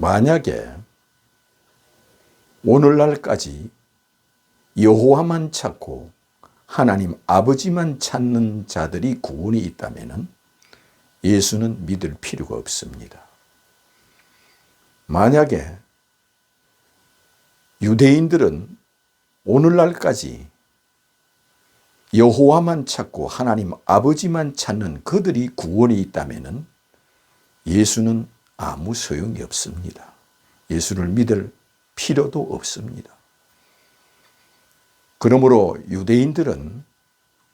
만약에 오늘날까지 여호와만 찾고 하나님 아버지만 찾는 자들이 구원이 있다면 예수는 믿을 필요가 없습니다. 만약에 유대인들은 오늘날까지 여호와만 찾고 하나님 아버지만 찾는 그들이 구원이 있다면 예수는 아무 소용이 없습니다. 예수를 믿을 필요도 없습니다. 그러므로 유대인들은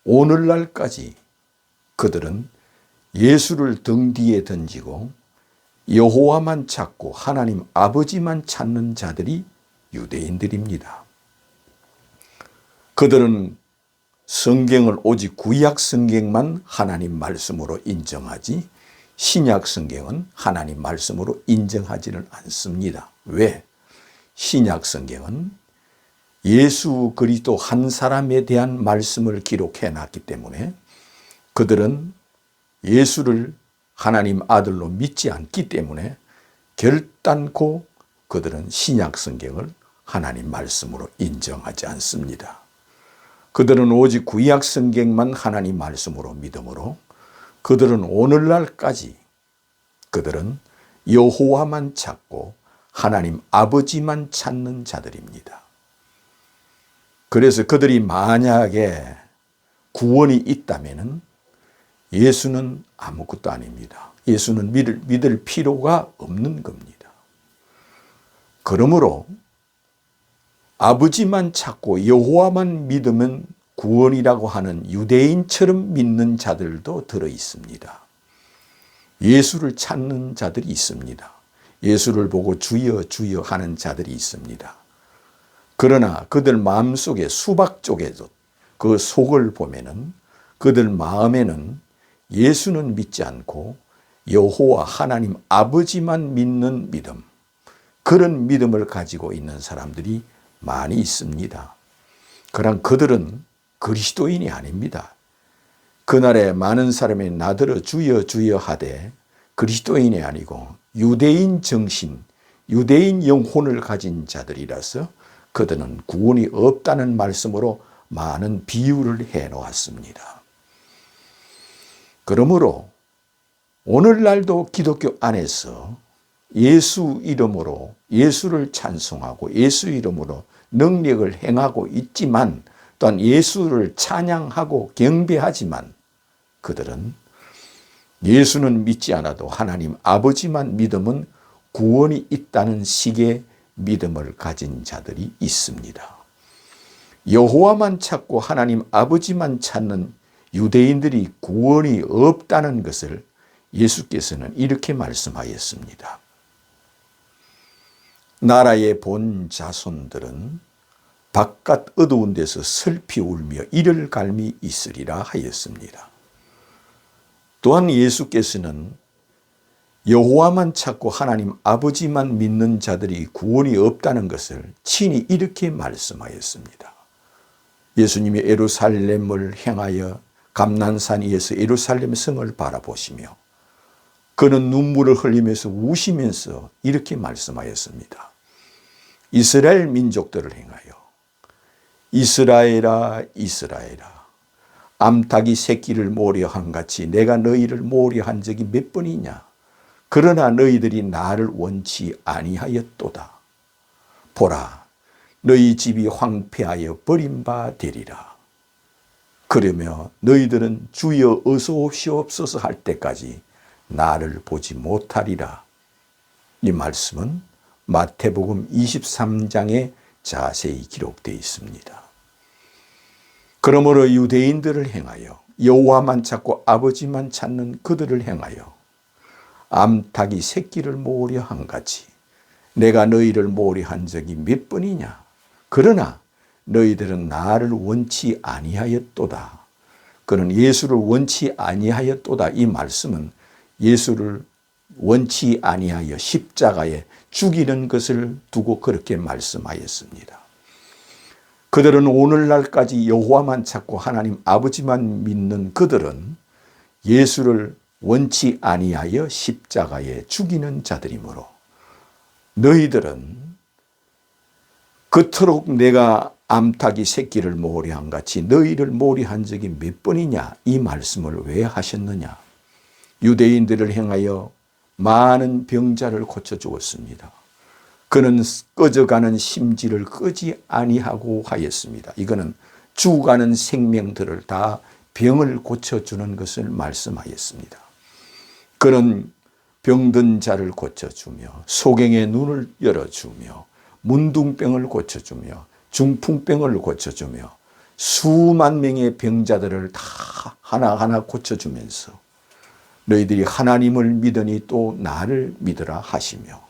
오늘날까지 그들은 예수를 등 뒤에 던지고 여호와만 찾고 하나님 아버지만 찾는 자들이 유대인들입니다. 그들은 성경을 오직 구약 성경만 하나님 말씀으로 인정하지 신약 성경은 하나님 말씀으로 인정하지는 않습니다. 왜? 신약 성경은 예수 그리스도 한 사람에 대한 말씀을 기록해 놨기 때문에 그들은 예수를 하나님 아들로 믿지 않기 때문에 결단코 그들은 신약 성경을 하나님 말씀으로 인정하지 않습니다. 그들은 오직 구약 성경만 하나님 말씀으로 믿음으로 그들은 오늘날까지 그들은 여호와만 찾고 하나님 아버지만 찾는 자들입니다. 그래서 그들이 만약에 구원이 있다면 예수는 아무것도 아닙니다. 예수는 믿을 필요가 없는 겁니다. 그러므로 아버지만 찾고 여호와만 믿으면 구원이라고 하는 유대인처럼 믿는 자들도 들어 있습니다. 예수를 찾는 자들이 있습니다. 예수를 보고 주여 주여 하는 자들이 있습니다. 그러나 그들 마음속에 수박 쪽에도 그 속을 보면은 그들 마음에는 예수는 믿지 않고 여호와 하나님 아버지만 믿는 믿음, 그런 믿음을 가지고 있는 사람들이 많이 있습니다. 그러나 그들은 그리스도인이 아닙니다. 그날에 많은 사람이 나더러 주여 주여 하되 그리스도인이 아니고 유대인 정신, 유대인 영혼을 가진 자들이라서 그들은 구원이 없다는 말씀으로 많은 비유를 해 놓았습니다. 그러므로 오늘날도 기독교 안에서 예수 이름으로 예수를 찬송하고 예수 이름으로 능력을 행하고 있지만 또한 예수를 찬양하고 경배하지만 그들은 예수는 믿지 않아도 하나님 아버지만 믿으면 구원이 있다는 식의 믿음을 가진 자들이 있습니다. 여호와만 찾고 하나님 아버지만 찾는 유대인들이 구원이 없다는 것을 예수께서는 이렇게 말씀하였습니다. 나라의 본 자손들은 바깥 어두운 데서 슬피 울며 이를 갈미 있으리라 하였습니다. 또한 예수께서는 여호와만 찾고 하나님 아버지만 믿는 자들이 구원이 없다는 것을 친히 이렇게 말씀하였습니다. 예수님이 예루살렘을 향하여 감난산 위에서 예루살렘 성을 바라보시며 그는 눈물을 흘리면서 우시면서 이렇게 말씀하였습니다. 이스라엘 민족들을 행하여 이스라엘아 이스라엘아 암탉이 새끼를 모려한 같이 내가 너희를 모려한 적이 몇 번이냐. 그러나 너희들이 나를 원치 아니하였도다. 보라 너희 집이 황폐하여 버림바 되리라. 그러며 너희들은 주여 어서 오시옵소서 할 때까지 나를 보지 못하리라. 이 말씀은 마태복음 23장에 자세히 기록되어 있습니다. 그러므로 유대인들을 향하여 여호와만 찾고 아버지만 찾는 그들을 향하여 암탉이 새끼를 모으려 한 같이 내가 너희를 모으려 한 적이 몇 번이냐. 그러나 너희들은 나를 원치 아니하였도다. 그는 예수를 원치 아니하였도다. 이 말씀은 예수를 원치 아니하여 십자가에 죽이는 것을 두고 그렇게 말씀하였습니다. 그들은 오늘날까지 여호와만 찾고 하나님 아버지만 믿는 그들은 예수를 원치 아니하여 십자가에 죽이는 자들이므로 너희들은 그토록 내가 암탉이 새끼를 모리한 같이 너희를 모리한 적이 몇 번이냐, 이 말씀을 왜 하셨느냐. 유대인들을 향하여 많은 병자를 고쳐주었습니다. 그는 꺼져가는 심지를 끄지 아니하고 하였습니다. 이거는 죽어가는 생명들을 다 병을 고쳐주는 것을 말씀하였습니다. 그는 병든 자를 고쳐주며 소경의 눈을 열어주며 문둥병을 고쳐주며 중풍병을 고쳐주며 수만 명의 병자들을 다 하나하나 고쳐주면서 너희들이 하나님을 믿으니 또 나를 믿으라 하시며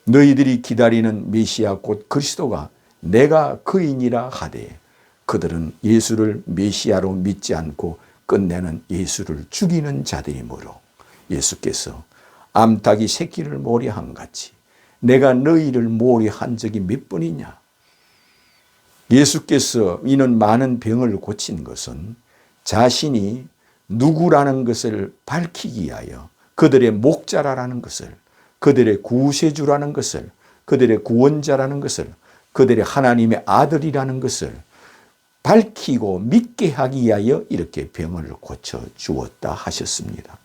너희들이 기다리는 메시아 곧 그리스도가 내가 그이니라 하되 그들은 예수를 메시아로 믿지 않고 끝내는 예수를 죽이는 자들이므로 예수께서 암탉이 새끼를 모리한 같이 내가 너희를 모리한 적이 몇 번이냐. 예수께서 이는 많은 병을 고친 것은 자신이 누구라는 것을 밝히기 위하여 그들의 목자라는 것을, 그들의 구세주라는 것을, 그들의 구원자라는 것을, 그들의 하나님의 아들이라는 것을 밝히고 믿게 하기 위하여 이렇게 병을 고쳐 주었다 하셨습니다.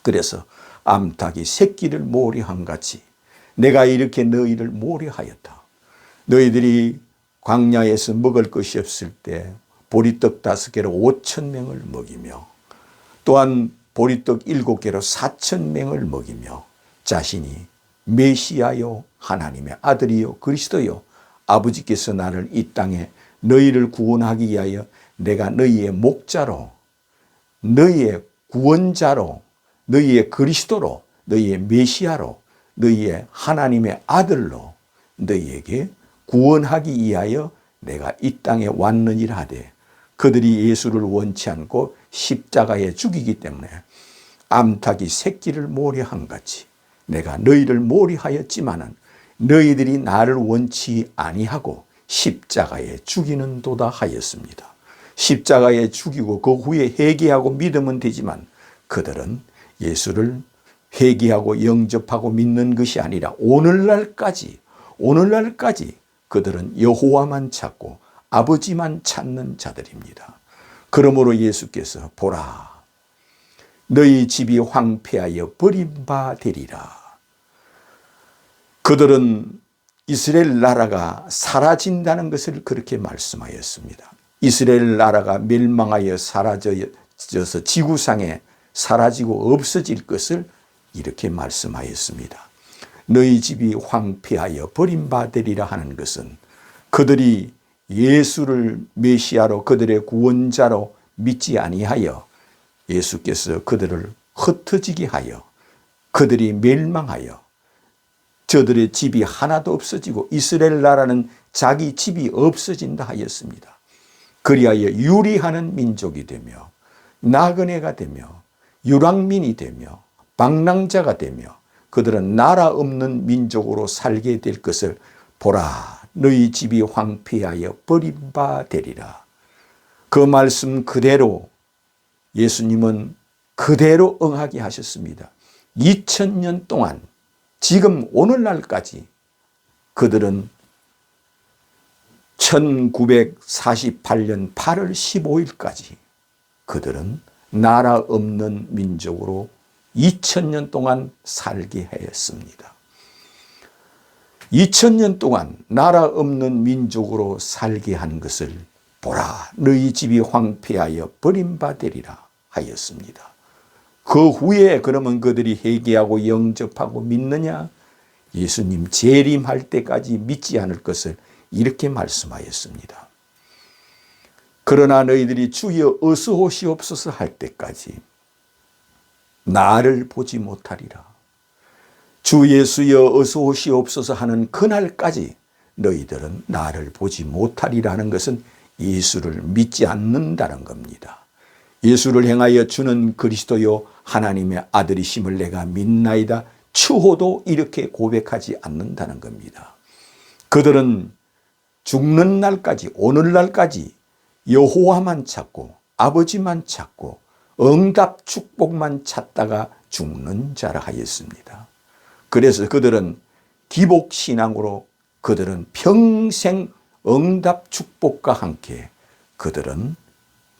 그래서 암탉이 새끼를 모리한 같이 내가 이렇게 너희를 모리하였다. 너희들이 광야에서 먹을 것이 없을 때 보리떡 5개로 5,000명을 먹이며 또한 보리떡 7개로 4,000명을 먹이며 자신이 메시아요 하나님의 아들이요 그리스도요 아버지께서 나를 이 땅에 너희를 구원하기 위하여 내가 너희의 목자로 너희의 구원자로 너희의 그리스도로 너희의 메시아로 너희의 하나님의 아들로 너희에게 구원하기 위하여 내가 이 땅에 왔느니라 하되 그들이 예수를 원치 않고 십자가에 죽이기 때문에 암탉이 새끼를 모리한 같이 내가 너희를 모리하였지만은 너희들이 나를 원치 아니하고 십자가에 죽이는도다 하였습니다. 십자가에 죽이고 그 후에 회개하고 믿으면 되지만 그들은 예수를 회개하고 영접하고 믿는 것이 아니라 오늘날까지 그들은 여호와만 찾고 아버지만 찾는 자들입니다. 그러므로 예수께서 보라 너희 집이 황폐하여 버림받으리라. 그들은 이스라엘 나라가 사라진다는 것을 그렇게 말씀하였습니다. 이스라엘 나라가 멸망하여 사라져서 지구상에 사라지고 없어질 것을 이렇게 말씀하였습니다. 너희 집이 황폐하여 버림받으리라 하는 것은 그들이 예수를 메시아로 그들의 구원자로 믿지 아니하여 예수께서 그들을 흩어지게 하여 그들이 멸망하여 저들의 집이 하나도 없어지고 이스라엘 나라는 자기 집이 없어진다 하였습니다. 그리하여 유리하는 민족이 되며 나그네가 되며 유랑민이 되며 방랑자가 되며 그들은 나라 없는 민족으로 살게 될 것을 보라 너희 집이 황폐하여 버림받으리라. 그 말씀 그대로 예수님은 그대로 응하게 하셨습니다. 2000년 동안 지금 오늘날까지 그들은 1948년 8월 15일까지 그들은 나라 없는 민족으로 2000년 동안 살게 하였습니다. 2000년 동안 나라 없는 민족으로 살게 한 것을 보라 너희 집이 황폐하여 버림받으리라 하였습니다. 그 후에 그러면 그들이 회개하고 영접하고 믿느냐? 예수님 재림할 때까지 믿지 않을 것을 이렇게 말씀하였습니다. 그러나 너희들이 주여 어서 오시옵소서 할 때까지 나를 보지 못하리라. 주 예수여 어서 오시옵소서 하는 그날까지 너희들은 나를 보지 못하리라는 것은 예수를 믿지 않는다는 겁니다. 예수를 향하여 주는 그리스도요 하나님의 아들이심을 내가 믿나이다 추호도 이렇게 고백하지 않는다는 겁니다. 그들은 죽는 날까지 오늘날까지 여호와만 찾고 아버지만 찾고 응답 축복만 찾다가 죽는 자라 하였습니다. 그래서 그들은 기복신앙으로 그들은 평생 응답 축복과 함께 그들은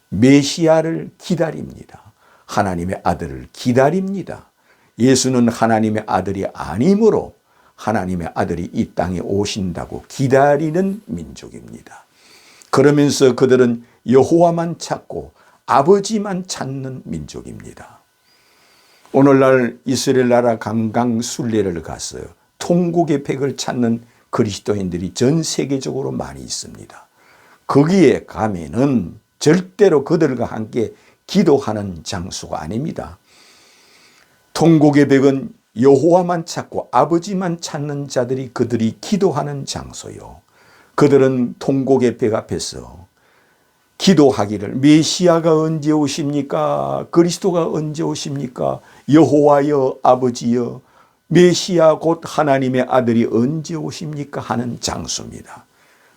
메시아를 기다립니다. 하나님의 아들을 기다립니다. 예수는 하나님의 아들이 아니므로 하나님의 아들이 이 땅에 오신다고 기다리는 민족입니다. 그러면서 그들은 여호와만 찾고 아버지만 찾는 민족입니다. 오늘날 이스라엘 나라 강강순례를 가서 통곡의 백을 찾는 그리스도인들이 전 세계적으로 많이 있습니다. 거기에 가면은 절대로 그들과 함께 기도하는 장소가 아닙니다. 통곡의 백은 여호와만 찾고 아버지만 찾는 자들이 그들이 기도하는 장소요. 그들은 통곡의 백 앞에서 기도하기를 메시아가 언제 오십니까? 그리스도가 언제 오십니까? 여호와여 아버지여 메시아 곧 하나님의 아들이 언제 오십니까? 하는 장소입니다.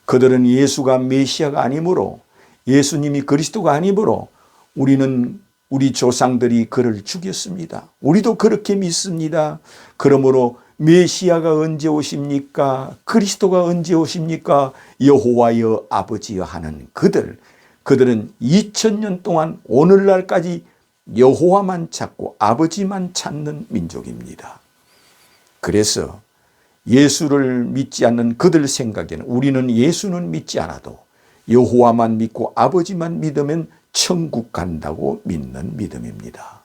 그들은 예수가 메시아가 아니므로 예수님이 그리스도가 아니므로 우리 조상들이 그를 죽였습니다. 우리도 그렇게 믿습니다. 그러므로 메시아가 언제 오십니까? 그리스도가 언제 오십니까? 여호와여 아버지여 하는 그들은 2000년 동안 오늘날까지 여호와만 찾고 아버지만 찾는 민족입니다. 그래서 예수를 믿지 않는 그들 생각에는 우리는 예수는 믿지 않아도 여호와만 믿고 아버지만 믿으면 천국 간다고 믿는 믿음입니다.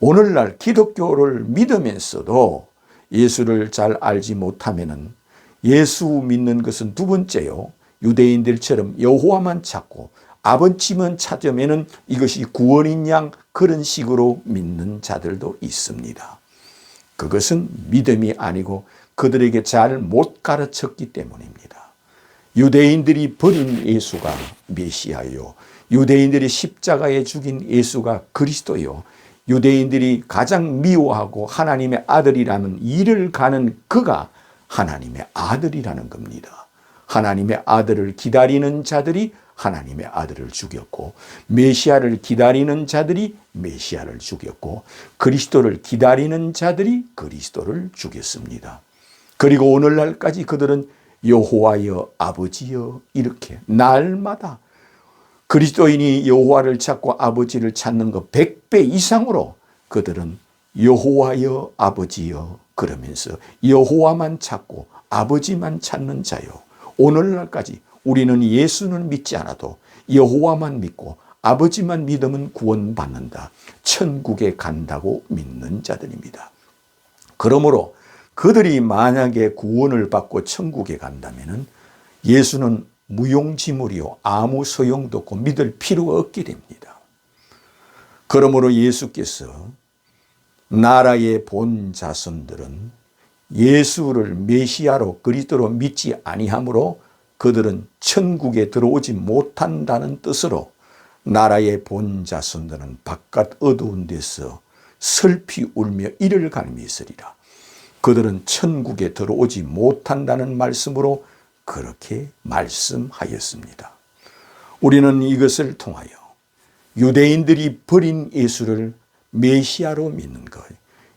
오늘날 기독교를 믿으면서도 예수를 잘 알지 못하면은 예수 믿는 것은 두 번째요. 유대인들처럼 여호와만 찾고 아버지만 찾으면은 이것이 구원인 양 그런 식으로 믿는 자들도 있습니다. 그것은 믿음이 아니고 그들에게 잘 못 가르쳤기 때문입니다. 유대인들이 버린 예수가 메시아요. 유대인들이 십자가에 죽인 예수가 그리스도요. 유대인들이 가장 미워하고 하나님의 아들이라는 일을 가는 그가 하나님의 아들이라는 겁니다. 하나님의 아들을 기다리는 자들이 하나님의 아들을 죽였고 메시아를 기다리는 자들이 메시아를 죽였고 그리스도를 기다리는 자들이 그리스도를 죽였습니다. 그리고 오늘날까지 그들은 여호와여 아버지여 이렇게 날마다 그리스도인이 여호와를 찾고 아버지를 찾는 것 100배 이상으로 그들은 여호와여 아버지여 그러면서 여호와만 찾고 아버지만 찾는 자요. 오늘날까지 우리는 예수는 믿지 않아도 여호와만 믿고 아버지만 믿으면 구원받는다. 천국에 간다고 믿는 자들입니다. 그러므로 그들이 만약에 구원을 받고 천국에 간다면 예수는 무용지물이요 아무 소용도 없고 믿을 필요가 없게 됩니다. 그러므로 예수께서 나라의 본 자손들은 예수를 메시아로 그리스도로 믿지 아니하므로 그들은 천국에 들어오지 못한다는 뜻으로 나라의 본 자손들은 바깥 어두운 데서 슬피 울며 이를 갈며 있으리라. 그들은 천국에 들어오지 못한다는 말씀으로 그렇게 말씀하였습니다. 우리는 이것을 통하여 유대인들이 버린 예수를 메시아로 믿는 것,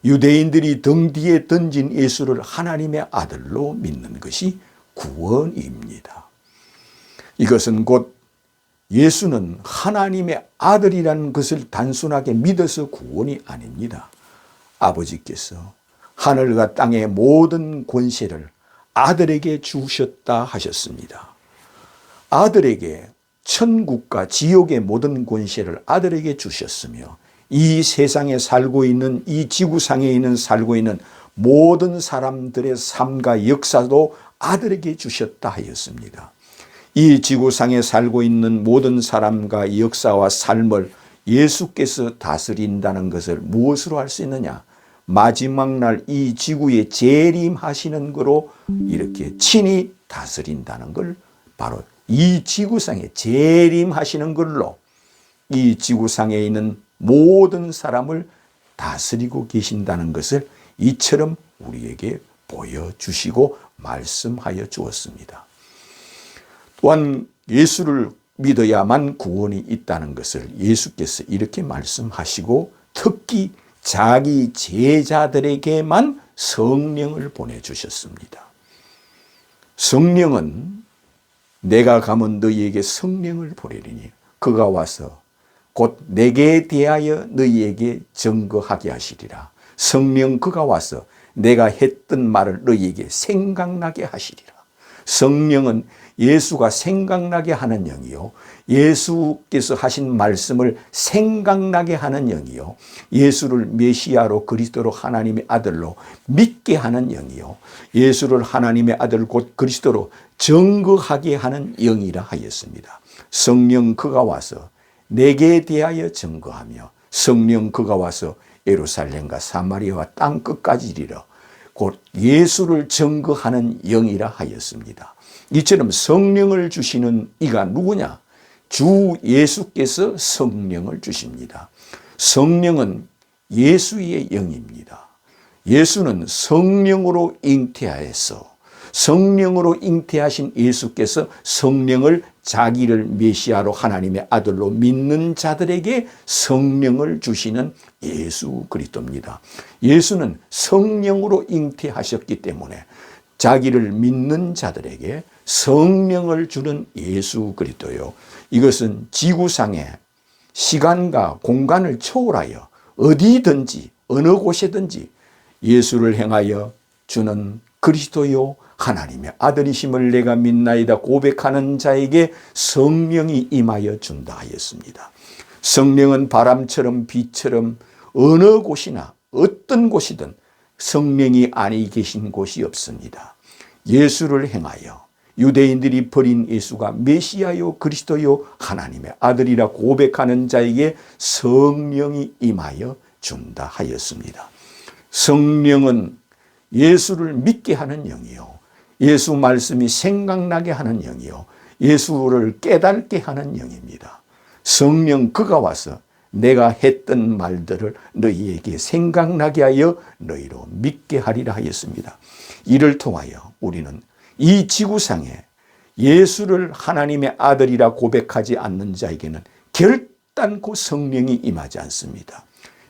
유대인들이 등 뒤에 던진 예수를 하나님의 아들로 믿는 것이 구원입니다. 이것은 곧 예수는 하나님의 아들이라는 것을 단순하게 믿어서 구원이 아닙니다. 아버지께서 하늘과 땅의 모든 권세를 아들에게 주셨다 하셨습니다. 아들에게 천국과 지옥의 모든 권세를 아들에게 주셨으며 이 세상에 살고 있는 이 지구상에 살고 있는 모든 사람들의 삶과 역사도 아들에게 주셨다 하였습니다. 이 지구상에 살고 있는 모든 사람과 역사와 삶을 예수께서 다스린다는 것을 무엇으로 할 수 있느냐? 마지막 날 이 지구에 재림하시는 거로 이렇게 친히 다스린다는 걸 바로 이 지구상에 재림하시는 걸로 이 지구상에 있는 모든 사람을 다스리고 계신다는 것을 이처럼 우리에게 보여주시고 말씀하여 주었습니다. 또한 예수를 믿어야만 구원이 있다는 것을 예수께서 이렇게 말씀하시고 특히 자기 제자들에게만 성령을 보내주셨습니다. 성령은 내가 가면 너희에게 성령을 보내리니 그가 와서 곧 내게 대하여 너희에게 증거하게 하시리라. 성령 그가 와서 내가 했던 말을 너희에게 생각나게 하시리라. 성령은 예수가 생각나게 하는 영이요, 예수께서 하신 말씀을 생각나게 하는 영이요, 예수를 메시아로 그리스도로 하나님의 아들로 믿게 하는 영이요, 예수를 하나님의 아들 곧 그리스도로 증거하게 하는 영이라 하였습니다. 성령 그가 와서 내게 대하여 증거하며 성령 그가 와서 예루살렘과 사마리아와 땅 끝까지 이르러 곧 예수를 증거하는 영이라 하였습니다. 이처럼 성령을 주시는 이가 누구냐? 주 예수께서 성령을 주십니다. 성령은 예수의 영입니다. 예수는 성령으로 잉태하여서 성령으로 잉태하신 예수께서 성령을 자기를 메시아로 하나님의 아들로 믿는 자들에게 성령을 주시는 예수 그리스도입니다. 예수는 성령으로 잉태하셨기 때문에 자기를 믿는 자들에게 성령을 주는 예수 그리스도요. 이것은 지구상의 시간과 공간을 초월하여 어디든지 어느 곳에든지 예수를 행하여 주는 그리스도요 하나님의 아들이심을 내가 믿나이다 고백하는 자에게 성령이 임하여 준다 하였습니다. 성령은 바람처럼 비처럼 어느 곳이나 어떤 곳이든 성령이 아니 계신 곳이 없습니다. 예수를 행하여 유대인들이 버린 예수가 메시아요 그리스도요 하나님의 아들이라 고백하는 자에게 성령이 임하여 준다 하였습니다. 성령은 예수를 믿게 하는 영이요, 예수 말씀이 생각나게 하는 영이요, 예수를 깨닫게 하는 영입니다. 성령 그가 와서 내가 했던 말들을 너희에게 생각나게 하여 너희로 믿게 하리라 하였습니다. 이를 통하여 우리는 이 지구상에 예수를 하나님의 아들이라 고백하지 않는 자에게는 결단코 성령이 임하지 않습니다.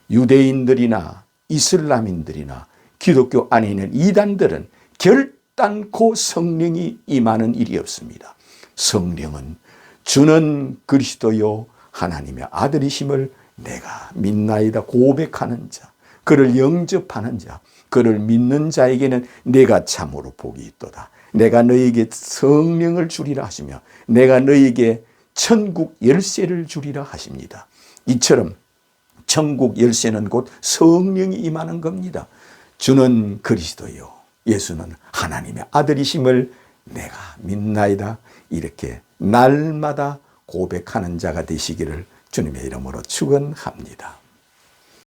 유대인들이나 이슬람인들이나 기독교 안에 있는 이단들은 결단코 성령이 임하는 일이 없습니다. 성령은 주는 그리스도요 하나님의 아들이심을 내가 믿나이다 고백하는 자, 그를 영접하는 자, 그를 믿는 자에게는 내가 참으로 복이 있도다. 내가 너에게 성령을 주리라 하시며 내가 너에게 천국 열쇠를 주리라 하십니다. 이처럼 천국 열쇠는 곧 성령이 임하는 겁니다. 주는 그리스도요, 예수는 하나님의 아들이심을 내가 믿나이다. 이렇게 날마다 고백하는 자가 되시기를 주님의 이름으로 축원합니다.